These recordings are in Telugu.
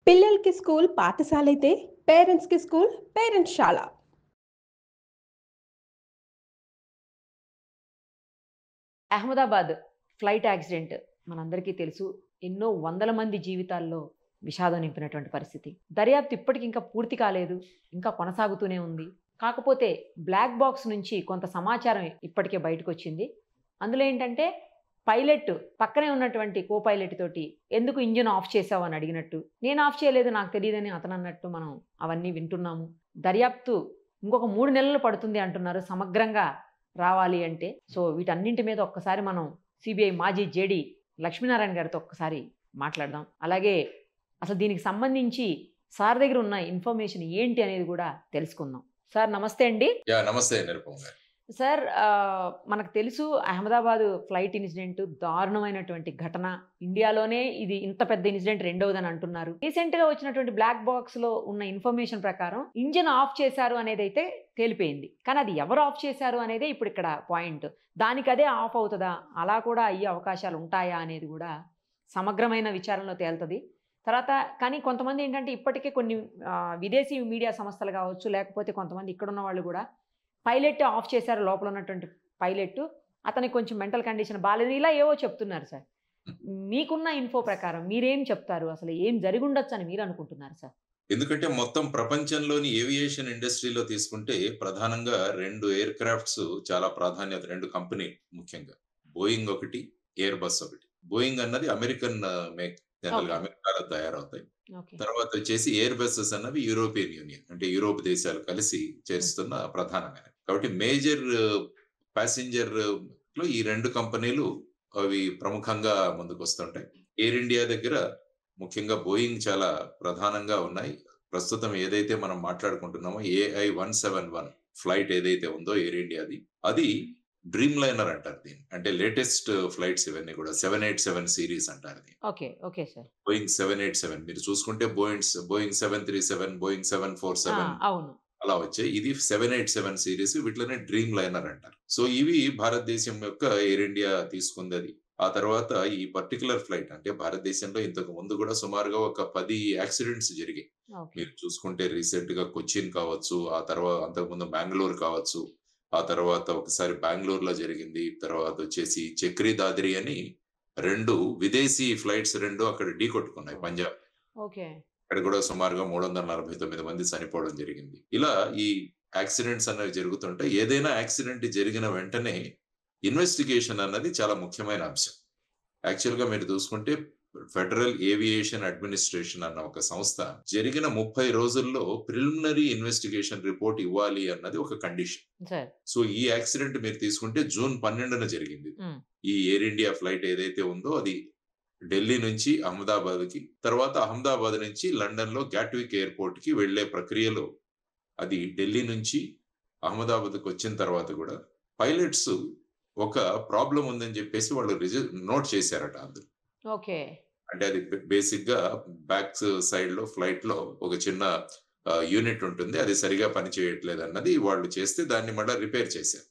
పిల్లలకి స్కూల్ పాఠశాలైతే పేరెంట్స్‌కి స్కూల్ పేరెంట్స్‌శాల. అహ్మదాబాద్ ఫ్లైట్ యాక్సిడెంట్ మనందరికీ తెలుసు. ఎన్నో వందల మంది జీవితాల్లో విషాదం నింపినటువంటి పరిస్థితి. దర్యాప్తు ఇప్పటికి ఇంకా పూర్తి కాలేదు. ఇంకా కొనసాగుతూనే ఉంది. కాకపోతే బ్లాక్ బాక్స్ నుంచి కొంత సమాచారం ఇప్పటికే బయటకొచ్చింది. అందులో ఏంటంటే పైలట్ పక్కనే ఉన్నటువంటి కో పైలట్ తోటి "ఎందుకు ఇంజిన్ ఆఫ్ చేశావు?" అని అడిగినట్టు, "నేను ఆఫ్ చేయలేదు. నాకు తెలీదని" అతనన్నట్టు మనం అవన్నీ వింటున్నాము. దర్యాప్తు ఇంకొక 3 నెలలు పడుతుంది అంటున్నారు సమగ్రంగా రావాలి అంటే. సో, వీటన్నింటి మీద ఒక్కసారి మనం సీబీఐ మాజీ జేడీ లక్ష్మీనారాయణ గారితో ఒక్కసారి మాట్లాడదాం. అలాగే అసలు దీనికి సంబంధించి సార్ దగ్గర ఉన్న ఇన్ఫర్మేషన్ ఏంటి అనేది కూడా తెలుసుకుందాం. సార్ నమస్తే అండి. నమస్తే నిరుపమ్ గారు. సార్ మనకు తెలుసు అహ్మదాబాద్ ఫ్లైట్ ఇన్సిడెంట్ దారుణమైనటువంటి ఘటన. ఇండియాలోనే ఇది ఇంత పెద్ద ఇన్సిడెంట్ రెండవదని అంటున్నారు. రీసెంట్‌గా వచ్చినటువంటి బ్లాక్ బాక్స్‌లో ఉన్న ఇన్ఫర్మేషన్ ప్రకారం ఇంజిన్ ఆఫ్ చేశారు అనేదైతే తేలిపోయింది. కానీ అది ఎవరు ఆఫ్ చేశారు అనేదే ఇప్పుడు ఇక్కడ పాయింట్. దానికదే ఆఫ్ అవుతదా? అలా కూడా అయ్యే అవకాశాలు ఉంటాయా అనేది కూడా సమగ్రమైన విచారణలో తేలుతది. తర్వాత కానీ కొంతమంది ఏంటంటే ఇప్పటికే కొన్ని విదేశీ మీడియా సంస్థలు కావచ్చు, లేకపోతే కొంతమంది ఇక్కడున్న వాళ్ళు కూడా పైలట్ ఆఫ్ చేశారు, లోపల ఉన్నటువంటి పైలట్ అతనికి కొంచెం మెంటల్ కండిషన్ బాలేదు, ఇలా ఏవో చెప్తున్నారు సార్. మీకున్న ఇన్ఫో ప్రకారం మీరేం చెప్తారు? అసలు ఏం జరిగుండొచ్చు అని మీరు అనుకుంటున్నారు సార్? ఎందుకంటే మొత్తం ప్రపంచంలోని ఏవియేషన్ ఇండస్ట్రీలో తీసుకుంటే ప్రధానంగా 2 ఎయిర్ క్రాఫ్ట్స్ చాలా ప్రాధాన్యత, 2 కంపెనీ ముఖ్యంగా. బోయింగ్ ఒకటి, ఎయిర్ బస్ ఒకటి. బోయింగ్ అన్నది అమెరికన్ మేక్, జనరల్‌గా అమెరికాలో తయారవుతాయి. తర్వాత వచ్చేసి ఎయిర్ బసెస్ అన్నవి యూరోపియన్ యూనియన్ అంటే యూరోప్ దేశాలు కలిసి చేస్తున్న ప్రధానమైనవి. కాబట్టి మేజర్ ప్యాసింజర్ లో ఈ 2 కంపెనీలు అవి ప్రముఖంగా ముందుకొస్తుంటాయి. ఎయిర్ ఇండియా దగ్గర ముఖ్యంగా బోయింగ్ చాలా ప్రధానంగా ఉన్నాయి. ప్రస్తుతం ఏదైతే మనం మాట్లాడుకుంటున్నామో AI-171 ఫ్లైట్ ఏదైతే ఉందో ఎయిర్ ఇండియాది, అది డ్రీమ్ లైనర్ అంటారు దీన్ని. అంటే లేటెస్ట్ ఫ్లైట్స్ ఇవన్నీ కూడా 787 సిరీస్ అంటారు దీన్ని. Okay sir. బోయింగ్ 787 మీరు చూసుకుంటే బోయింగ్ 737, బోయింగ్ 747 అవును. అలా వచ్చాయి. ఇది 787 సిరీస్, వీటిలోనే డ్రీమ్ లైనర్ అంటారు. సో ఇవి భారతదేశం యొక్క ఎయిర్ ఇండియా తీసుకుంది. ఆ తర్వాత ఈ పర్టికులర్ ఫ్లైట్ అంటే భారతదేశంలో ఇంతకు ముందు కూడా సుమారుగా ఒక 10 యాక్సిడెంట్స్ జరిగాయి. మీరు చూసుకుంటే రీసెంట్ గా కొచ్చిన్ కావచ్చు, ఆ తర్వాత అంతకుముందు బెంగళూరు కావచ్చు, ఆ తర్వాత ఒకసారి బెంగళూరులో జరిగింది. తర్వాత వచ్చేసి చక్రీ దాద్రి అని 2 విదేశీ ఫ్లైట్స్ 2 అక్కడ ఢీ కొట్టుకున్నాయి పంజాబ్. అక్కడ కూడా సుమారుగా 349 మంది చనిపోవడం జరిగింది. ఇలా ఈ యాక్సిడెంట్స్ అనేవి జరుగుతుంటాయి. ఏదైనా యాక్సిడెంట్ జరిగిన వెంటనే ఇన్వెస్టిగేషన్ అన్నది చాలా ముఖ్యమైన అంశం. యాక్చువల్ గా మీరు చూసుకుంటే ఫెడరల్ ఏవియేషన్ అడ్మినిస్ట్రేషన్ అన్న ఒక సంస్థ జరిగిన 30 రోజుల్లో ప్రిలిమినరీ ఇన్వెస్టిగేషన్ రిపోర్ట్ ఇవ్వాలి అన్నది ఒక కండిషన్. సో ఈ యాక్సిడెంట్ మీరు తీసుకుంటే జూన్ 12న జరిగింది. ఈ ఎయిర్ ఇండియా ఫ్లైట్ ఏదైతే ఉందో అది ఢిల్లీ నుంచి అహ్మదాబాద్ కి, తర్వాత అహ్మదాబాద్ నుంచి లండన్ లో గ్యాట్విక్ ఎయిర్పోర్ట్ కి వెళ్లే ప్రక్రియలో అది ఢిల్లీ నుంచి అహ్మదాబాద్ కి వచ్చిన తర్వాత కూడా పైలట్స్ ఒక ప్రాబ్లం ఉందని చెప్పేసి వాళ్ళు నోట్ చేశారట అందులో. అంటే అది బేసిక్ గా బ్యాక్ సైడ్ లో ఫ్లైట్ లో ఒక చిన్న యూనిట్ ఉంటుంది, అది సరిగా పనిచేయట్లేదు అన్నది వాళ్ళు చేస్తే దాన్ని మళ్ళీ రిపేర్ చేశారు.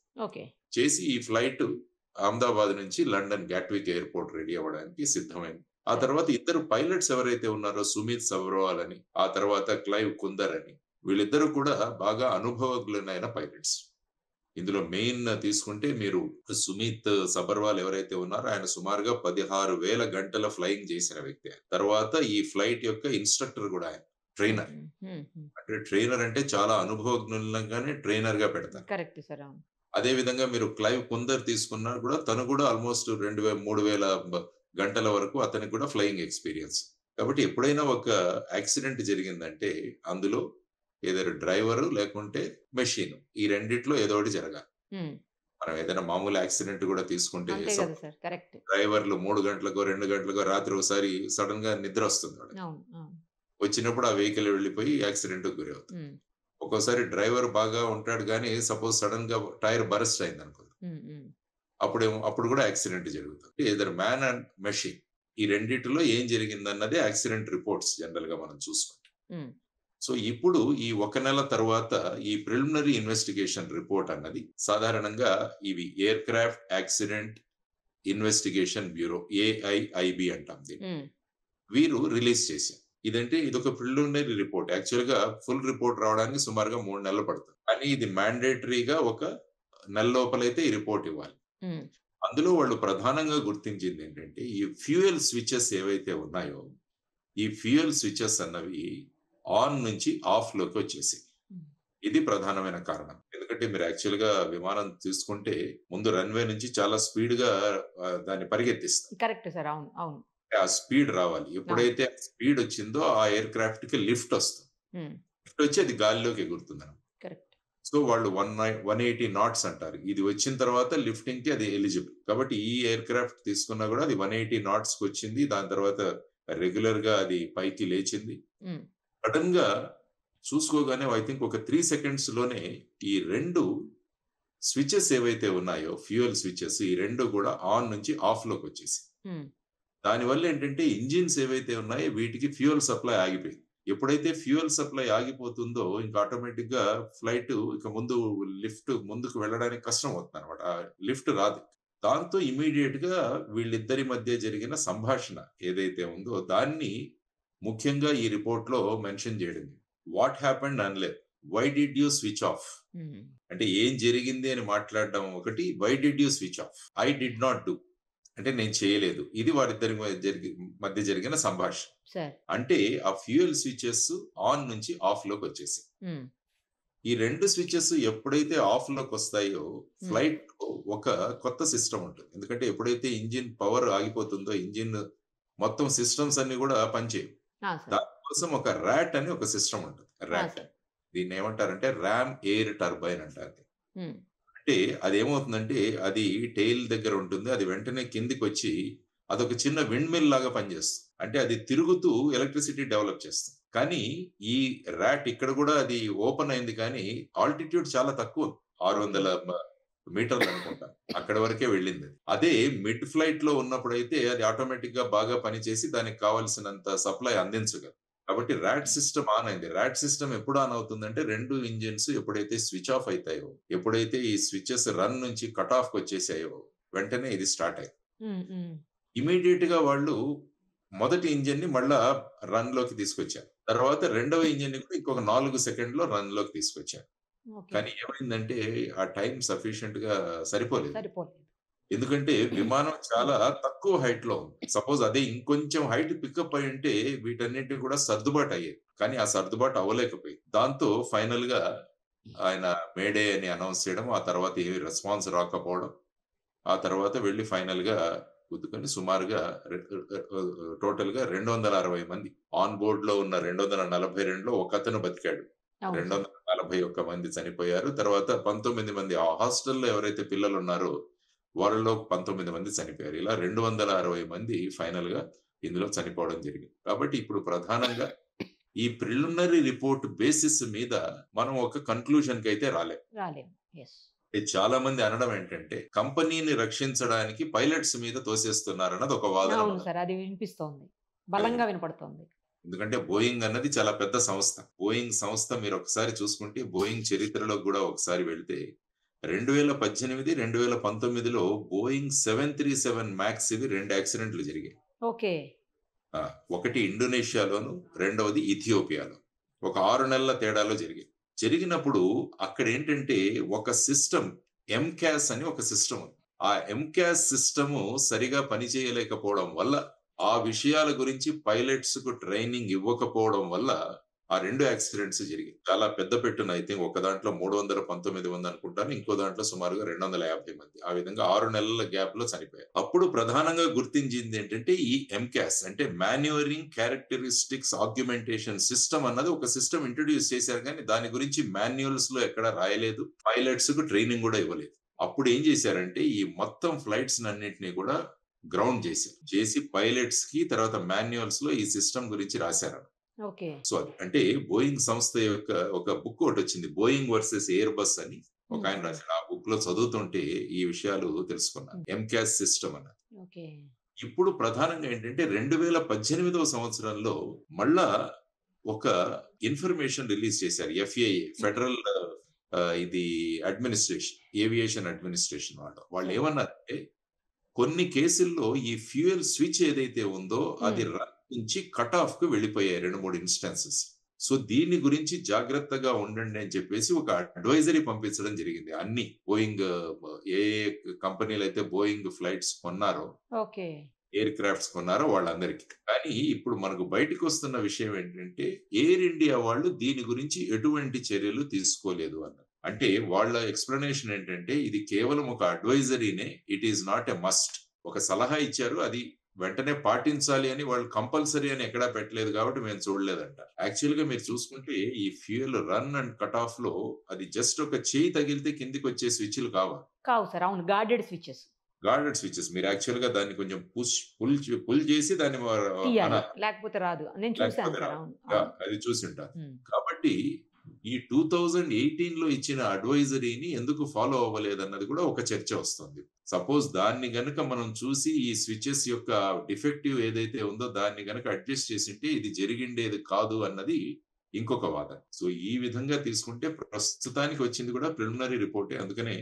చేసి ఈ ఫ్లైట్ అహ్మదాబాద్ నుంచి లండన్ గ్యాట్విక్ ఎయిర్పోర్ట్ రెడీ అవ్వడానికి సిద్ధమైంది. ఆ తర్వాత ఇద్దరు పైలట్స్ ఎవరైతే ఉన్నారో సుమిత్ సబర్వాల్ అని, ఆ తర్వాత క్లైవ్ కుందర్ అని, వీళ్ళిద్దరూ కూడా బాగా అనుభవజ్ఞులైన పైలట్స్. ఇందులో మెయిన్ తీసుకుంటే మీరు సుమిత్ సబర్వాల్ ఎవరైతే ఉన్నారో ఆయన సుమారుగా 16,000 గంటల ఫ్లయింగ్ చేసిన వ్యక్తి. తర్వాత ఈ ఫ్లైట్ యొక్క ఇన్స్ట్రక్టర్ కూడా ఆయన ట్రైనర్. అంటే ట్రైనర్ అంటే చాలా అనుభవజ్ఞులంగానే ట్రైనర్ గా పెడతారు. అదే విధంగా మీరు క్లైవ్ కుందర్ తీసుకున్నా కూడా తను కూడా ఆల్మోస్ట్ 3,000 గంటల వరకు అతనికి కూడా ఫ్లయింగ్ ఎక్స్పీరియన్స్. కాబట్టి ఎప్పుడైనా ఒక యాక్సిడెంట్ జరిగిందంటే అందులో ఏదైనా డ్రైవర్ లేకుంటే మెషిన్, ఈ రెండిట్లో ఏదో ఒకటి జరగాలి. మనం ఏదైనా మామూలు యాక్సిడెంట్ కూడా తీసుకుంటే డ్రైవర్లు 3 గంటలకో 2 గంటలకో రాత్రి ఒకసారి సడన్ గా నిద్ర వస్తుంది. వచ్చినప్పుడు ఆ వెహికల్ వెళ్ళిపోయి యాక్సిడెంట్ గురి అవుతుంది. ఒక్కోసారి డ్రైవర్ బాగా ఉంటాడు కానీ సపోజ్ సడన్ గా టైర్ బరస్ట్ అయింది అనుకో, అప్పుడు కూడా యాక్సిడెంట్ జరుగుతుంది. ఏదైనా మ్యాన్ అండ్ మెషిన్, ఈ రెండిటిలో ఏం జరిగిందన్నదే యాక్సిడెంట్ రిపోర్ట్స్ జనరల్ గా మనం చూసుకుంటాం. సో ఇప్పుడు ఈ 1 నెల తర్వాత ఈ ప్రిలిమినరీ ఇన్వెస్టిగేషన్ రిపోర్ట్ అన్నది సాధారణంగా ఇవి air craft accident investigation bureau, AIIB అంటాం దీన్ని, వీరు రిలీజ్ చేశారు. ఇదంటే ఇదొక ప్రిలిమినరీ రిపోర్ట్. యాక్చువల్‌గా ఫుల్ రిపోర్ట్ రావడానికి సుమారుగా 3 నెలలు పడుతుంది. కానీ ఇది మ్యాండేటరీగా ఒక నెల లోపలైతే ఈ రిపోర్ట్ ఇవ్వాలి. హ్మ్. అందులో వాళ్ళు ప్రధానంగా గుర్తించిందేంటంటే, ఈ ఫ్యూయల్ స్విచెస్ ఏవైతే ఉన్నాయో, ఈ ఫ్యూయల్ స్విచెస్ అన్నవి ఆన్ నుంచి ఆఫ్‌లోకి వచ్చేసాయి. హ్మ్. ఇది ప్రధానమైన కారణం. ఎందుకంటే మీరు యాక్చువల్‌గా విమానం తీసుకుంటే ముందు రన్‌వే నుంచి చాలా స్పీడ్‌గా దాన్ని పరిగెత్తిస్తారు. Correct sir. అవును. అవును. ఆ స్పీడ్ రావాలి. అవును. ఎప్పుడైతే ఆ స్పీడ్ వచ్చిందో ఆ ఎయిర్‌క్రాఫ్ట్‌కి లిఫ్ట్ వస్తుంది. హ్మ్. లిఫ్ట్ వచ్చి అది గాలిలోకి ఎగురుతుందన్నమాట. కరెక్ట్. సో వాళ్ళు 180 నాట్స్ అంటారు. ఇది వచ్చిన తర్వాత లిఫ్టింగ్‌కి అది ఎలిజిబుల్. కాబట్టి ఈ ఎయిర్‌క్రాఫ్ట్ తీసుకున్నా కూడా అది 180 నాట్స్‌కి వచ్చింది. దాని తర్వాత రెగ్యులర్‌గా అది పైకి లేచింది. హ్మ్. సడెన్‌గా చూసుకోగానే ఐ థింక్ ఒక 3 సెకండ్స్ లోనే ఈ 2 స్విచెస్ ఏవైతే ఉన్నాయో ఫ్యూయల్ స్విచెస్ ఈ 2 కూడా ఆన్ నుంచి ఆఫ్‌లోకి వచ్చేసాయి. హ్మ్. దానివల్ల ఏంటంటే ఇంజిన్స్ ఏవైతే ఉన్నాయో వీటికి ఫ్యూయల్ సప్లై ఆగిపోయింది. ఎప్పుడైతే ఫ్యూయల్ సప్లై ఆగిపోతుందో ఇంకా ఆటోమేటిక్‌గా ఫ్లైట్ ఇక లిఫ్ట్ ముందుకు వెళ్ళడానికి కష్టం అవుతుందన్నమాట. ఆ లిఫ్ట్ రాదు. దాంతో ఇమ్మీడియేట్‌గా వీళ్ళిద్దరి మధ్య జరిగిన సంభాషణ ఏదైతే ఉందో దాన్ని ముఖ్యంగా ఈ రిపోర్ట్‌లో మెన్షన్ చేయడింది. వాట్ హ్యాపెండ్ అనలేదు. Why did you switch off? హ్మ్. అంటే ఏం జరిగింది అని మాట్లాడడం ఒకటి. Why did you switch off? I did not do. అంటే నేను చేయలేదు. ఇది వారిద్దరి మధ్య జరిగిన సంభాషణ. సార్. అంటే ఆ ఫ్యూయల్ స్విచెస్ ఆన్ నుంచి ఆఫ్‌లోకి వచ్చేసాయి. హ్మ్. ఈ 2 స్విచెస్ ఎప్పుడైతే ఆఫ్‌లోకి వస్తాయో హ్మ్. ఫ్లైట్‌లో ఒక కొత్త సిస్టమ్ ఉంటుంది. ఎందుకంటే ఎప్పుడైతే ఇంజిన్ పవర్ ఆగిపోతుందో ఇంజిన్ మొత్తం సిస్టమ్స్ అన్ని కూడా పనిచేయవు. ఆ! సార్. దానికోసం ఒక ర్యాట్ అని ఒక సిస్టమ్ ఉంటుంది. ఆ! ర్యాట్. సార్. దీన్ని ఏమంటారంటే రామ్ ఎయిర్ టర్బైన్ అంటారు. హ్మ్. అంటే అదేమవుతుందంటే అది టెయిల్ దగ్గర ఉంటుంది. అది వెంటనే కిందికొచ్చి అదొక చిన్న విండ్ మిల్ లాగా పనిచేస్తుంది. అంటే అది తిరుగుతూ ఎలక్ట్రిసిటీ డెవలప్ చేస్తుంది. కానీ ఈ ర్యాట్ ఇక్కడ కూడా అది ఓపెన్ అయింది కానీ ఆల్టిట్యూడ్ చాలా తక్కువ. 600 మీటర్లు అనుకుంటా. అక్కడి వరకే వెళ్ళింది. అదే మిడ్ ఫ్లైట్‌లో ఉన్నప్పుడైతే అది ఆటోమేటిక్‌గా బాగా పనిచేసి దానికి కావాల్సినంత సప్లై అందించగలదు. కాబట్టి ర్యాట్ సిస్టమ్ ఆన్ అయింది. ర్యాట్ సిస్టమ్ ఎప్పుడు ఆన్ అవుతుందంటే 2 ఇంజిన్స్ ఎప్పుడైతే స్విచ్ ఆఫ్ అయితాయో, ఎప్పుడైతే ఈ స్విచెస్ రన్ నుంచి కట్ ఆఫ్‌కి వచ్చేసాయో వెంటనే ఇది స్టార్ట్ అయింది. హ్మ్. హ్మ్. ఇమ్మీడియేట్‌గా వాళ్ళు మొదటి ఇంజిన్‌ని మళ్ళా రన్‌లోకి తీసుకొచ్చారు. తర్వాత రెండవ ఇంజిన్‌ని కూడా ఇంకొక 4 సెకండ్‌లో రన్‌లోకి తీసుకొచ్చారు. ఓకే. కానీ ఏమైందంటే ఆ టైం సఫిషియెంట్‌గా సరిపోలేదు. సరిపోలేదు. ఎందుకంటే విమానం చాలా తక్కువ హైట్‌లో ఉంది. సపోజ్ అదే ఇంకొంచెం హైట్ పికప్ అయ్యుంటే వీటన్నిటిని కూడా సర్దుబాటు అయ్యేది. కానీ ఆ సర్దుబాటు అవ్వలేకపోయింది. దాంతో ఫైనల్‌గా ఆయన మేడే అని అనౌన్స్ చేయడం, ఆ తర్వాత ఏమి రెస్పాన్స్ రాకపోవడం, ఆ తర్వాత వెళ్లి ఫైనల్‌గా గుద్దుకొని సుమారుగా టోటల్‌గా 260 మంది ఆన్ బోర్డ్‌లో ఉన్న 242లో ఒకతను బతికాడు. అవును సార్. 241 మంది చనిపోయారు. తర్వాత 19 మంది ఆ హాస్టల్‌లో ఎవరైతే పిల్లలున్నారో వాళ్ళలో 19 మంది చనిపోయారు. ఇలా 260 మంది ఫైనల్‌గా ఇందులో చనిపోవడం జరిగింది. కాబట్టి ఇప్పుడు ప్రధానంగా ఈ ప్రిలిమినరీ రిపోర్ట్ బేసిస్ మీద మనం ఒక కన్క్లూజన్‌కైతే రాలేం. రాలేము. యెస్. చాలా మంది అనడం ఏంటంటే కంపెనీని రక్షించడానికి పైలట్స్ మీద తోసేస్తున్నారన్నది ఒక వాదన అవును మొదలు. సార్. అది వినిపిస్తోంది. బలంగా వినపడుతోంది. ఎందుకంటే బోయింగ్ అన్నది చాలా పెద్ద సంస్థ. బోయింగ్ సంస్థ మీరు ఒకసారి చూసుకుంటే బోయింగ్ చరిత్రలోకి గూడా ఒకసారి వెళ్తే 2018, 2019లో బోయింగ్ 737 మాక్స్ ఇవి 2 యాక్సిడెంట్లు జరిగాయి. ఓకే. ఆ! ఒకటి ఇండోనేషియాలోను, రెండవది ఇథియోపియాలో. ఒక 6 నెలల తేడాలో జరిగాయి. జరిగినప్పుడు అక్కడేంటంటే ఒక సిస్టమ్ ఎంకాస్ అని ఒక సిస్టమ్ ఉంది. ఆ ఎంకాస్ సిస్టము సరిగా పనిచేయలేకపోవడం వల్ల, ఆ విషయాల గురించి పైలట్స్‌కు ట్రైనింగ్ ఇవ్వకపోవడం వల్ల ఆ 2 యాక్సిడెంట్స్ జరిగాయి. చాలా పెద్ద పెట్టున ఐ థింక్ ఒక దాంట్లో 319 మంది అనుకుంటాను. ఇంకో దాంట్లో సుమారుగా 250 మంది. ఆ విధంగా 6 నెలల గ్యాప్‌లో చనిపోయారు. అప్పుడు ప్రధానంగా గుర్తించిందేంటంటే ఈ ఎంకాస్ అంటే మాన్యూవరింగ్ క్యారెక్టరిస్టిక్స్ ఆగ్యుమెంటేషన్ సిస్టమ్ అన్నది ఒక సిస్టమ్ ఇంట్రొడ్యూస్ చేశారు గానీ దాని గురించి మాన్యుయల్స్‌లో ఎక్కడా రాయలేదు. పైలట్స్‌కు ట్రైనింగ్ గూడా ఇవ్వలేదు. అప్పుడు ఏం చేశారంటే ఈ మొత్తం ఫ్లైట్స్‌నన్నిటిని కూడా గ్రౌండ్ చేశారు. చేసి పైలట్స్‌కి తర్వాత మాన్యుయల్స్‌లో ఈ సిస్టమ్ గురించి రాశారు. ఓకే. సో అది అంటే బోయింగ్ సంస్థ యొక్క ఒక బుక్ ఒకటొచ్చింది. 'బోయింగ్ వర్సెస్ ఎయిర్‌బస్' అని ఒకాయన హ్మ్. రాసాడు. ఆ బుక్‌లో చదువుతుంటే ఈ విషయాలు తెలుసుకున్నాను. హ్మ్. ఎంకాస్ సిస్టమ్ అన్నది. ఓకే. ఇప్పుడు ప్రధానంగా ఏంటంటే 2018వ సంవత్సరంలో మళ్ళా ఒక ఇన్ఫర్మేషన్ రిలీజ్ చేశారు. ఎఫ్ఏఏ ఫెడరల్ ఇది అడ్మినిస్ట్రేషన్, ఏవియేషన్ అడ్మినిస్ట్రేషన్ వాళ్ళు. సార్. వాళ్ళేమన్నారంటే కొన్ని కేసుల్లో ఈ ఫ్యూయల్ స్విచ్ ఏదైతే ఉందో అది హ్మ్. నుంచి కట్ ఆఫ్ కు వెళ్ళిపోయాయి 2-3 ఇన్స్టాన్సెస్. సో దీని గురించి జాగ్రత్తగా ఉండండి అని చెప్పేసి ఒక అడ్వైజరీ పంపించడం జరిగింది. అన్ని బోయింగ్ ఏ కంపెనీలు అయితే బోయింగ్ ఫ్లైట్స్ కొన్నారో, ఓకే. ఎయిర్ క్రాఫ్ట్స్ కొన్నారో వాళ్ళందరికీ. కానీ ఇప్పుడు మనకు బయటకు వస్తున్న విషయం ఏంటంటే ఎయిర్ ఇండియా వాళ్ళు దీని గురించి ఎటువంటి చర్యలు తీసుకోలేదు అన్నారు. అంటే వాళ్ళ ఎక్స్ప్లెనేషన్ ఏంటంటే ఇది కేవలం ఒక అడ్వైజరీనే, it is not a must. ఒక సలహా ఇచ్చారు, అది వెంటనే పాటించాలి అని వాళ్ళు కంపల్సరీ అని ఎక్కడా పెట్టలేదు కాబట్టి మేము చూడలేదంట. యాక్చువల్ గా మీరు చూసుకుంటే ఈ fuel run and cut of లో అది జస్ట్ ఒక చేయి తగిలితే కిందికి వచ్చే స్విచ్లు కావు సార్. అవును, గార్డెడ్ స్విచెస్. Guarded switches. మీరు యాక్చువల్ గా దాన్ని కొంచెం పుల్ చేసి దాన్ని తీయాలి, లేకపోతే రాదు. నేను చూసాను లేకపోతే సార్. రాదు. అవును. అది చూసి ఉంటారు. ఉమ్. కాబట్టి ఈ 2018లో ఇచ్చిన అడ్వైజరీని ఎందుకు ఫాలో అవ్వలేదన్నది కూడా ఒక చర్చ వస్తుంది. సపోజ్ దాన్ని గనుక మనం చూసి ఈ స్విచెస్ యొక్క డిఫెక్టివ్ ఏదైతే ఉందో దాన్ని గనుక అడ్జస్ట్ చేసింటే ఇది జరిగిండేది కాదు అన్నది ఇంకొక వాదన. సో ఈ విధంగా తీసుకుంటే ప్రస్తుతానికి వచ్చింది కూడా ప్రిలిమినరీ రిపోర్టే. అందుకనే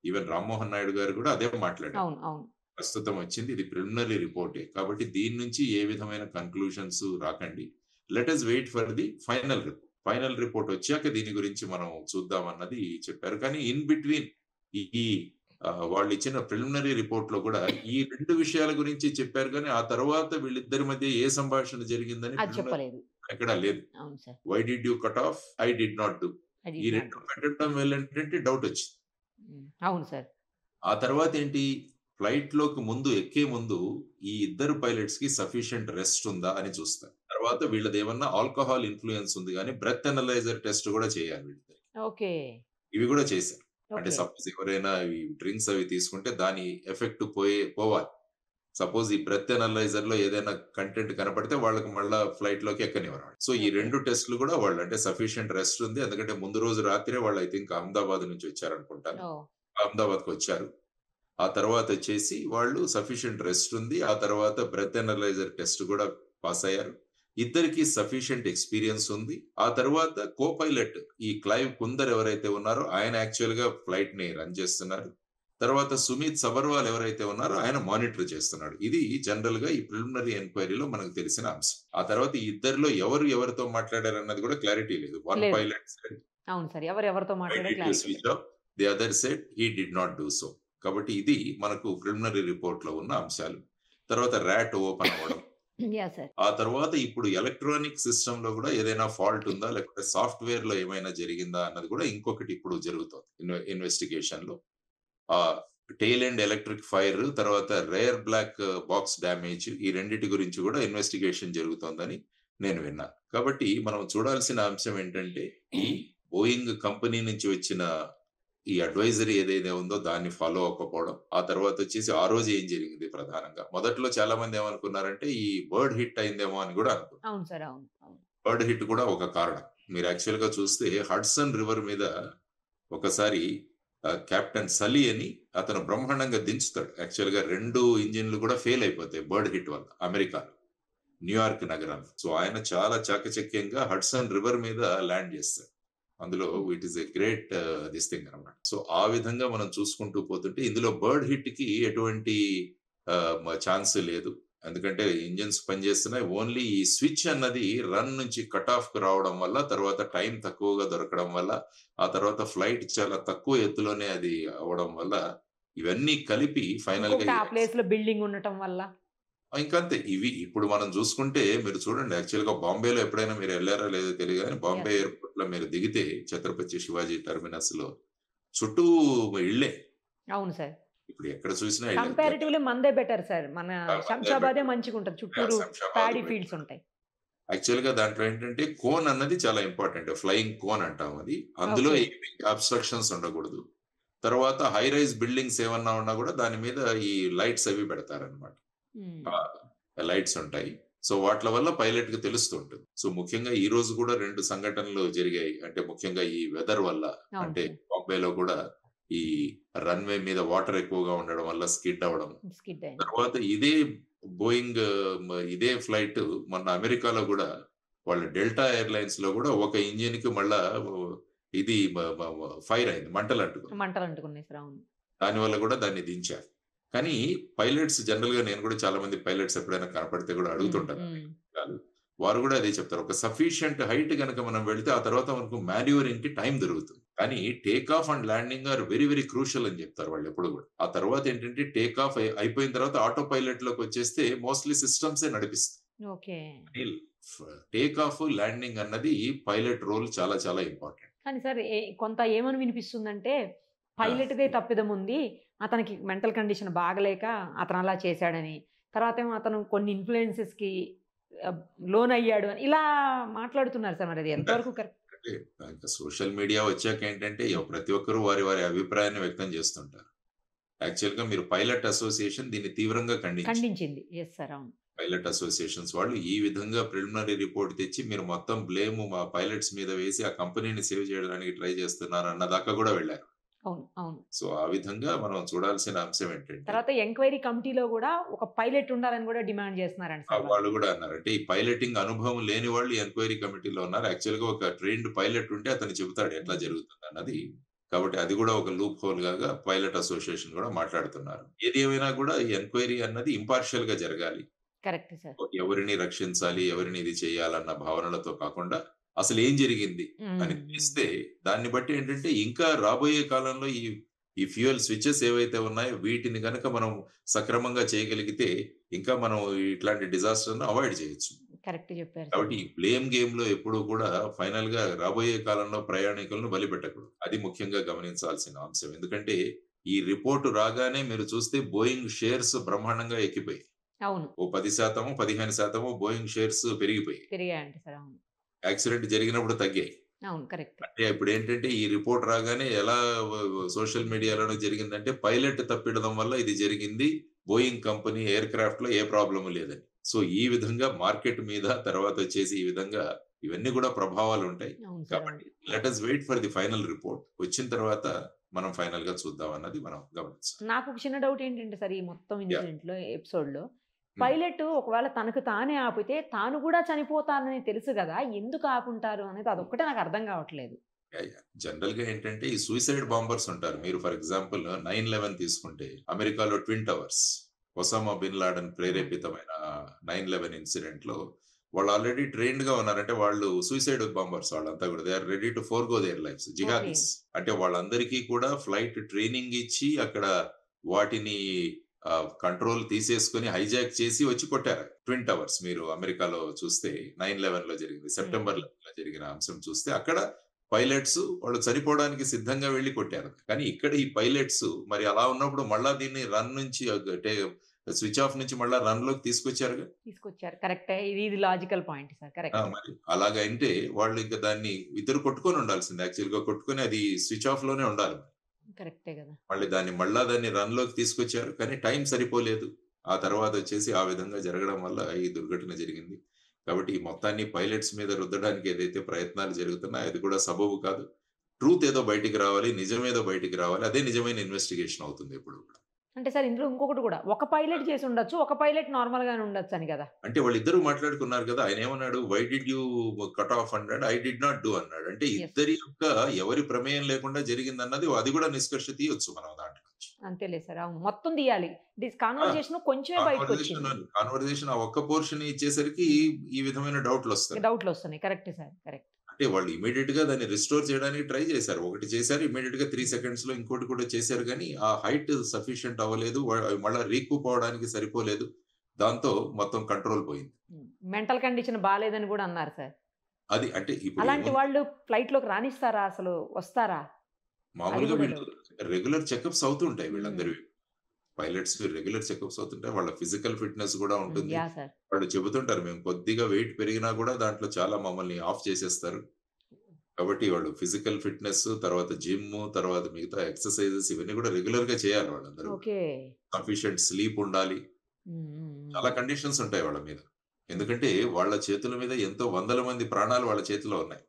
ఈవెన్ రామ్మోహన్ నాయుడు గారు కూడా అదే మాట్లాడారు. అవును, అవును. ప్రస్తుతం వచ్చింది ఇది ప్రిలిమినరీ రిపోర్టే. కాబట్టి దీని నుంచి ఏ విధమైన కన్క్లూషన్స్ రాకండి. Let us wait for the final report. Final report వచ్చాక దీని గురించి మనం చూద్దాం అన్నది చెప్పారు. కానీ ఇన్ బిట్వీన్ ఈ వాళ్ళు ఇచ్చిన ప్రిలిమినరీ రిపోర్ట్ లో కూడా ఈ 2 విషయాల గురించి చెప్పారు. కానీ ఆ తర్వాత వీళ్ళిద్దరి మధ్య ఏ సంభాషణ జరిగిందని అది చెప్పలేదు. ఎక్కడా లేదు. అవును sir. Why did you cut off, I did not do. అది ఈ 2 పెట్టడం వల్ల ఏంటంటే డౌట్ వచ్చింది. అవును సార్. ఆ తర్వాత ఏంటి, ఫ్లైట్ లోకి ముందు ఎక్కే ముందు ఈ ఇద్దరు పైలట్స్ కి సఫిషియెంట్ రెస్ట్ ఉందా అని చూస్తారు. తర్వాత వీళ్ళది ఏమన్నా ఆల్కహాల్ ఇన్ఫ్లుయెన్స్ ఉంది కానీ బ్రెత్ అనలైజర్ టెస్ట్ కూడా చేయాలి వీళ్ళకి. ఓకే. ఇవి కూడా చేశారు. అంటే ఓకే. సపోజ్ ఎవరైనా ఈ డ్రింక్స్ అవి తీసుకుంటే దాని ఎఫెక్ట్ పోవాలి. సపోజ్ ఈ బ్రెత్ అనలైజర్ లో ఏదైనా కంటెంట్ కనపడితే వాళ్ళకి మళ్ళా ఫ్లైట్ లోకి ఎక్కనివ్వరు. సో ఈ ఓకే. 2 టెస్టులు కూడా వాళ్ళు అంటే సఫిషియెంట్ రెస్ట్ ఉంది. ఎందుకంటే ముందు రోజు రాత్రే వాళ్ళు ఐ థింక్ అహ్మదాబాద్ నుంచి వచ్చారనుకుంటాను. ఓ. అహ్మదాబాద్కి వచ్చారు. ఆ తర్వాత వచ్చేసి వాళ్ళు సఫిషియెంట్ రెస్ట్ ఉంది. ఆ తర్వాత బ్రెత్ అనలైజర్ టెస్ట్ కూడా పాస్ అయ్యారు. ఇద్దరికి సఫిషియెంట్ ఎక్స్పీరియన్స్ ఉంది. ఆ తర్వాత కో పైలట్ ఈ క్లైవ్ కుందర్ ఎవరైతే ఉన్నారో ఆయన యాక్చువల్ గా ఫ్లైట్ ని రన్ చేస్తున్నారు. తర్వాత సుమిత్ సబర్వాల్ ఎవరైతే ఉన్నారో ఆయన మానిటర్ చేస్తున్నాడు. ఇది జనరల్ గా ఈ ప్రిలిమినరీ ఎంక్వైరీలో మనకు తెలిసిన అంశం. ఆ తర్వాత ఈ ఇద్దరిలో ఎవరితో మాట్లాడారు అన్నది కూడా క్లారిటీ లేదు. వన్ లేదు. పైలట్ సెడ్ అవును సార్. ఎవరితో ఐ మాట్లాడే did to clarity switch off, the other said he did not do so. కాబట్టి ఇది మనకు ప్రిలిమినరీ రిపోర్ట్ లో ఉన్న అంశాలు. తర్వాత ర్యాట్ ఓపెన్ అవ్వడం, యా సార్. ఆ తర్వాత ఇప్పుడు ఎలక్ట్రానిక్ సిస్టమ్ లో కూడా ఏదైనా ఫాల్ట్ ఉందా లేకపోతే సాఫ్ట్వేర్ లో ఏమైనా జరిగిందా అన్నది కూడా ఇంకొకటి ఇప్పుడు జరుగుతుంది ఇన్వెస్టిగేషన్ లో. ఆ టెయిల్ అండ్ ఎలక్ట్రిక్ ఫైర్, తర్వాత రేర్ బ్లాక్ బాక్స్ డ్యామేజ్, ఈ రెండిటి గురించి కూడా ఇన్వెస్టిగేషన్ జరుగుతోందని నేను విన్నాను. కాబట్టి మనం చూడాల్సిన అంశం ఏంటంటే ఈ బోయింగ్ కంపెనీ నుంచి వచ్చిన ఈ అడ్వైజరీ ఏదైతే ఉందో దాన్ని ఫాలో అవ్వకపోవడం. ఆ తర్వాత వచ్చేసి ఆ రోజు ఏం జరిగింది ప్రధానంగా. మొదట్లో చాలా మంది ఏమనుకున్నారంటే ఈ బర్డ్ హిట్ అయిందేమో అని కూడా అనుకున్నారు. అవును సార్. అవును, అవును. బర్డ్ హిట్ కూడా ఒక కారణం. మీరు యాక్చువల్ గా చూస్తే హడ్సన్ రివర్ మీద ఒకసారి కెప్టెన్ సలీ అని అతను బ్రహ్మాండంగా దించుతాడు. యాక్చువల్ గా 2 ఇంజిన్లు కూడా ఫెయిల్ అయిపోతాయి బర్డ్ హిట్ వల్ల అమెరికాలో, న్యూయార్క్ నగరంలో. సో ఆయన చాలా చాకచక్యంగా హడ్సన్ రివర్ మీద ల్యాండ్ చేస్తాడు. అందులో it is a great this thing అనమాట. సో ఆ విధంగా మనం చూసుకుంటూ పోతుంటే ఇందులో బర్డ్ హిట్ కి ఎటువంటి ఛాన్స్ లేదు. ఎందుకంటే ఇంజిన్స్ పనిచేస్తున్నాయి. ఓన్లీ ఈ స్విచ్ అన్నది రన్ నుంచి కట్ ఆఫ్ కు రావడం వల్ల, తర్వాత టైం తక్కువగా దొరకడం వల్ల, ఆ తర్వాత ఫ్లైట్ చాలా తక్కువ ఎత్తులోనే అది అవడం వల్ల, ఇవన్నీ కలిపి ఫైనల్ గా ఆ ప్లేస్ లో బిల్డింగ్ ఉండటం వల్ల ఇంకంతే. ఇవి ఇప్పుడు మనం చూసుకుంటే మీరు చూడండి, యాక్చువల్ గా బాంబేలో ఎప్పుడైనా మీరు వెళ్ళారో లేదో తెలియదు కానీ బాంబే ఎయిర్పోర్ట్ లో మీరు దిగితే ఛత్రపతి శివాజీ టెర్మినస్ లో చుట్టూ ఇళ్లే. అవును సార్. ఇప్పుడు ఎక్కడ చూసినా కంపారిటివ్లీ మందే బెటర్ సార్. మన శంషాబాదే మంచిగా ఉంటుంది, చుట్టూరు ప్యాడీ ఫీల్డ్స్ ఉంటాయి. యాక్చువల్ గా దాంట్లో ఏంటంటే కోన్ అన్నది చాలా ఇంపార్టెంట్. ఫ్లయింగ్ కోన్ అంటాం అది. అందులో ఏమి అబ్స్ట్రక్షన్స్ ఉండకూడదు. తర్వాత హై రైజ్ బిల్డింగ్స్ ఏమన్నా ఉన్నా కూడా దాని మీద ఈ లైట్స్ అవి పెడతారనమాట. లైట్స్ ఉంటాయి. సో వాటి వల్ల పైలట్ కి తెలుస్తూ ఉంటుంది. సో ముఖ్యంగా ఈ రోజు కూడా 2 సంఘటనలు జరిగాయి. అంటే ముఖ్యంగా ఈ వెదర్ వల్ల, అంటే బాంబేలో కూడా ఈ రన్వే మీద వాటర్ ఎక్కువగా ఉండడం వల్ల స్కిడ్ అవ్వడం. తర్వాత ఇదే బోయింగ్ ఇదే ఫ్లైట్ మొన్న అమెరికాలో కూడా వాళ్ళ డెల్టా ఎయిర్లైన్స్ లో కూడా ఒక ఇంజిన్ కి మళ్ళా ఇది ఫైర్ అయింది, మంటలు అంటుకున్నాయి. దానివల్ల కూడా దాన్ని దించారు. కానీ పైలట్స్ జనరల్ గా, నేను కూడా చాలా మంది పైలట్స్ ఎప్పుడైనా కనపడితే కూడా అడుగుతుంటాను, కాదు. వారు కూడా అదే చెప్తారు. ఒక సఫిషియంట్ హైట్ గనక మనం వెళ్తే ఆ తర్వాత మనకు మాన్యూవరింగ్‌కి టైం దొరుకుతుంది. కానీ take off and landing are very very crucial అని చెప్తారు వాళ్ళు ఎప్పుడు కూడా. ఆ తర్వాత ఏంటంటే టేక్ ఆఫ్ అయిపోయిన తర్వాత ఆటో పైలట్‌లోకి వచ్చేస్తే మోస్ట్‌లీ సిస్టమ్సే నడిపిస్తాయి. ఓకే. కానీ టేక్ ఆఫ్, ల్యాండింగ్ అన్నది పైలట్ రోల్ చాలా చాలా ఇంపార్టెంట్. కానీ సార్ కొంత ఏమని వినిపిస్తుందంటే ఆ! పైలట్‌దే తప్పిదం ఉంది. అతనికి మెంటల్ కండిషన్ బాగలేక అతను అలా చేశాడని. తర్వాతేమో అతను కొన్ని ఇన్‌ఫ్లుయెన్సెస్‌కి ఆహ్, లోనయ్యాడు అని ఇలా మాట్లాడుతున్నారు సార్. మరి అది ఉంటారు. ఎంతవరకు కరెక్ట్? అంటే ఇంకా సోషల్ మీడియా వచ్చాక ఏంటంటే ప్రతి ఒక్కరు వారి వారి అభిప్రాయాన్ని వ్యక్తం చేస్తుంటారు. యాక్చువల్‌గా మీరు పైలట్ అసోసియేషన్ దీన్ని తీవ్రంగా ఖండించింది. ఖండించింది. Yes sir. అవును. పైలట్ అసోసియేషన్స్ వాళ్ళు ఈ విధంగా ప్రిలిమినరీ రిపోర్ట్ తెచ్చి మీరు మొత్తం బ్లేమ్ మా పైలట్స్ మీద వేసి ఆ కంపెనీని సేవ్ చేయడానికి ట్రై చేస్తున్నారు అన్న దాకా కూడా వెళ్లారు. అవును. అవును. సో ఆ విధంగా మనం చూడాల్సిన అంశం ఏంటంటే తర్వాత ఎంక్వైరీ కమిటీలో గూడా ఒక పైలట్ ఉండాలని గూడా డిమాండ్ చేస్తున్నారంట సార్ వాళ్ళు. వాళ్ళు కూడా అన్నారు. అంటే ఈ పైలటింగ్ అనుభవం లేని వాళ్ళు ఎంక్వైరీ కమిటీలో ఉన్నారు. యాక్చువల్‌గా ఒక ట్రైన్డ్ పైలట్ ఉంటే అతను చెబుతాడు ఎట్లా జరుగుతుంది అన్నది. కాబట్టి అది కూడా ఒక లూప్ హోల్ లాగా పైలట్ అసోసియేషన్ కూడా మాట్లాడుతున్నారు. ఏది ఏమైనా కూడా ఈ ఎంక్వైరీ అన్నది ఇంపార్షియల్‌గా జరగాలి. Correct sir. ఎవరిని రక్షించాలి, ఎవరిని ఇది చేయాలన్న భావనలతో కాకుండా అసలు ఏం జరిగింది అని తెలిస్తే దాన్ని బట్టి ఏంటంటే ఇంకా రాబోయే కాలంలో ఈ ఫ్యూయల్ స్విచెస్ ఏవైతే ఉన్నాయో వీటిని గనక మనం సక్రమంగా చేయగలిగితే ఇంకా మనం ఇట్లాంటి డిజాస్టర్‌ను అవాయిడ్ చేయొచ్చు. కరెక్ట్ చెప్పారు సార్. కాబట్టి ఈ బ్లేమ్ గేమ్‌లో ఎప్పుడూ కూడా ఫైనల్‌గా రాబోయే కాలంలో ప్రయాణికులను బలిపెట్టకూడదు. అది ముఖ్యంగా గమనించాల్సిన అంశం. ఎందుకంటే ఈ రిపోర్ట్ రాగానే మీరు చూస్తే బోయింగ్ షేర్స్ బ్రహ్మాండంగా ఎక్కిపోయాయి. అవును. ఓ 10% 15% బోయింగ్ షేర్స్ పెరిగిపోయాయి. పెరిగాయంట సార్. అవును. యాక్సిడెంట్ జరిగినప్పుడు తగ్గాయి. అవును. కరెక్ట్. అంటే ఇప్పుడేంటంటే ఈ రిపోర్ట్ రాగానే ఎలా సోషల్ మీడియాలోనూ జరిగిందంటే పైలట్ తప్పిడడం వల్ల ఇది జరిగింది. బోయింగ్ కంపెనీ ఎయిర్ క్రాఫ్ట్‌లో ఏ ప్రాబ్లమ్ లేదని. సో ఈ విధంగా మార్కెట్ మీద తర్వాత వచ్చేసి ఈ విధంగా ఇవన్నీ కూడా ప్రభావాలుంటాయి. అవును సార్. కాబట్టి let us wait for the final report. వచ్చిన తర్వాత మనం ఫైనల్‌గా చూద్దాం అన్నది మనం గమనించాలి. నాకు ఒక చిన్న డౌట్ ఏంటంటే సార్, ఈ మొత్తం యాహ్! ఇన్సిడెంట్‌లో ఎపిసోడ్‌లో హ్మ్. పైలట్ ఒకవేళ తనకు తానే ఆపితే తాను కూడా చనిపోతానని తెలుసు గదా! ఎందుకు ఆపుంటారు అనేది అదొక్కటే నాకు అర్థం కావట్లేదు. జనరల్‌గా ఏంటంటే ఈ సూసైడ్ బాంబర్స్ ఉంటారు. మీరు ఫర్ ఎగ్జాంపుల్ 9/11 తీసుకుంటే అమెరికాలో twin towers Osama bin Laden ప్రేరేపితమైన 9/11 ఇన్సిడెంట్‌లో వాళ్ళు ఆల్రెడీ ట్రైన్డ్‌గా ఉన్నారు. అంటే వాళ్ళు సూసైడ్ బాంబర్స్ వాళ్ళంతా కూడా. They are ready to forgo their lives. Okay. Jihadis. అంటే వాళ్ళందరికీ కూడా ఫ్లైట్ ట్రైనింగ్ ఇచ్చి అక్కడ వాటిని కంట్రోల్ తీసేసుకొని హైజాక్ చేసి వచ్చి కొట్టారు. ట్విన్ టవర్స్ మీరు అమెరికాలో చూస్తే 9/11లో జరిగింది. సెప్టెంబర్ 11లో జరిగిన అంశం చూస్తే అక్కడ పైలట్స్ వాళ్ళు చనిపోవడానికి సిద్ధంగా వెళ్లి కొట్టారు. కానీ ఇక్కడ ఈ పైలట్స్ మరి అలా ఉన్నప్పుడు మళ్ళా దీన్ని రన్ నుంచి స్విచ్ ఆఫ్ నుంచి మళ్ళా రన్‌లోకి తీసుకొచ్చారుగా. తీసుకొచ్చారు. కరెక్టే. ఇది లాజికల్ పాయింట్ సార్. కరెక్ట్. మరి అలాగంటే వాళ్ళు ఇంక దాన్ని ఇద్దరు కొట్టుకొని ఉండాల్సింది. యాక్చువల్‌గా కొట్టుకొని అది స్విచ్ ఆఫ్‌లోనే ఉండాలి. కరెక్టే గదా! మళ్ళా దాన్ని రన్‌లోకి తీసుకొచ్చారు. కానీ టైం సరిపోలేదు. ఆ తర్వాత వచ్చేసి ఆ విధంగా జరగడం వల్ల ఈ దుర్ఘటన జరిగింది. కాబట్టి ఈ మొత్తాన్ని పైలట్స్ మీద రుద్దడానికి ఏదైతే ప్రయత్నాలు జరుగుతున్నాయో అది కూడా సబబు కాదు. ట్రూత్ ఏదో బయటికి రావాలి. నిజమేదో బయటికి రావాలి. అదే నిజమైన ఇన్వెస్టిగేషన్ అవుతుంది ఎప్పుడు కూడా. అంటే సార్ ఇందులో ఇంకొకటి కూడా ఒక పైలట్ చేసి ఉండొచ్చు. ఒక పైలట్ నార్మల్‌గానే ఉండొచ్చని గదా! అంటే వాళ్ళిద్దరూ మాట్లాడుకున్నారు కదా! ఆయనేమన్నాడు? Why did you cut off అన్నాడు. ఐ డిడ్ నాట్ డూ అన్నాడు. అంటే యెస్. ఇద్దరి యొక్క ఎవరి ప్రమేయం లేకుండా జరిగిందన్నది అది కూడా నిష్కర్ష తీయొచ్చు మనం దాంట్లో నుంచి. అంతేలే సార్. అవును. మొత్తం తీయాలి. ఆ! కాన్వర్జేషన్ కొంచెమే బయటకొచ్చింది. కాన్వర్జేషన్ ఆ ఒక్క పోర్షన్ ఇచ్చేసరికి ఈ విధమైన డౌట్‌లొస్తాయి. డౌట్‌లొస్తున్నాయి. కరెక్టే సార్. కరెక్ట్. అంటే వాళ్ళు ఇమ్మీడియేట్‌గా దాన్ని రిస్టోర్ చేయడానికి ట్రై చేశారు. ఒకటి చేశారు. ఇమ్మీడియేట్‌గా 3 సెకండ్స్‌లో ఇంకోటి కూడా చేశారు గానీ, ఆ హైట్ సఫిషియంట్ అవ్వలేదు. మళ్ళా రీకూప్ అవ్వడానికి సరిపోలేదు. దాంతో మొత్తం కంట్రోల్ పోయింది. మెంటల్ కండిషన్ బాలేదని గూడా అన్నారు సార్. అది అంటే ఇప్పుడు అలాంటి ఏముంది వాళ్ళు ఫ్లైట్‌లోకి రానిస్తారా అసలు? వస్తారా? అది మామూలుగా గూడా వీళ్ళు డౌట్. రెగ్యులర్ చెకప్స్ అవుతుంటాయి హ్మ్. వీళ్ళందరివి. పైలట్స్‌కి రెగ్యులర్ చెకప్స్ అవుతుంటాయి. వాళ్ళ ఫిజికల్ ఫిట్‌నెస్ కూడా ఉంటుంది. యాహ్! సార్. వాళ్ళు చెబుతుంటారు మేము కొద్దిగా వెయిట్ పెరిగినా కూడా దాంట్లో చాలా మమ్మల్ని ఆఫ్ చేసేస్తారు. కాబట్టి వాళ్ళు ఫిజికల్ ఫిట్‌నెస్, తర్వాత జిమ్, తర్వాత మిగతా ఎక్సర్‌సైజెస్ ఇవన్నీ కూడా రెగ్యులర్‌గా చేయాలి వాళ్ళందరూ కూడా. ఓకే. సఫిషియెంట్ స్లీప్ ఉండాలి. హ్మ్. హ్మ్. చాలా హ్మ్. కండిషన్స్ ఉంటాయి వాళ్ళ మీద. ఎందుకంటే వాళ్ళ చేతుల మీద ఎంతో వందల మంది ప్రాణాలు వాళ్ళ చేతిలో ఉన్నాయి.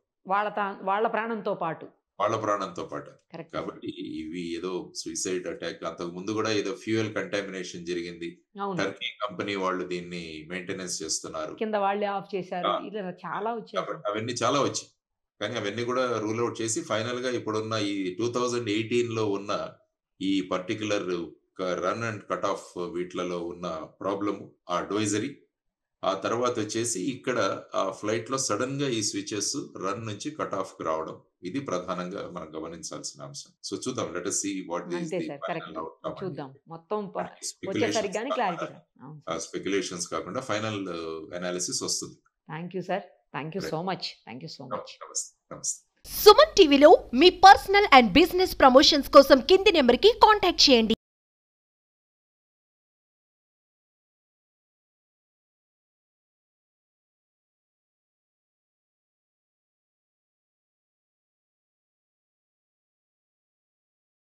వాళ్ళ ప్రాణంతో పాటు. వాళ్ళ ప్రాణంతో పాటు. కరెక్టే సార్. కాబట్టి ఇవి ఏదో సూసైడ్ అటాక్ అంతకుముందు కూడా ఏదో ఫ్యూయల్ కంటామినేషన్ జరిగింది. అవును. టర్కీ కంపెనీ వాళ్ళు దీన్ని మెయింటెనెన్స్ చేస్తున్నారు. కింద వాళ్ళే ఆఫ్ చేశారు. ఆ! ఇలా చాలా వచ్చాయి సార్. కాబట్టి అవన్నీ చాలా వచ్చాయి. కానీ అవన్నీ కూడా రూల్ ఔట్ చేసి ఫైనల్‌గా ఇప్పుడున్న ఈ 2018లో ఉన్న ఈ particular run and cut off వీట్లలో ఉన్న ప్రాబ్లమ్ ఆ అడ్వైజరీ ఆ తర్వాత వచ్చేసి ఇక్కడ ఆ ఫ్లైట్ లో సడన్ గా ఈ స్విచెస్ రన్ నుంచి కట్ ఆఫ్ కి రావడం, ఇది ప్రధానంగా మనం గమనించాల్సిన అంశం. సో చూద్దాం, let us see what is అంతే the sir, final correct. outcome అని చూద్దాం చెప్పి. మొత్తం వచ్చేసరికి కానీ క్లారిటీ రాదు. అవును సార్. స్పెక్యులేషన్స్ కాకుండా ఫైనల్ అనాలిసిస్ వస్తుంది. Thank you sir, thank you so much, thank you so much. నమస్తే నమస్తే. సుమన్ టీవీలో మీ పర్సనల్ అండ్ బిజినెస్ ప్రమోషన్స్ కోసం కింది నెంబర్కి కాంటాక్ట్ చేయండి.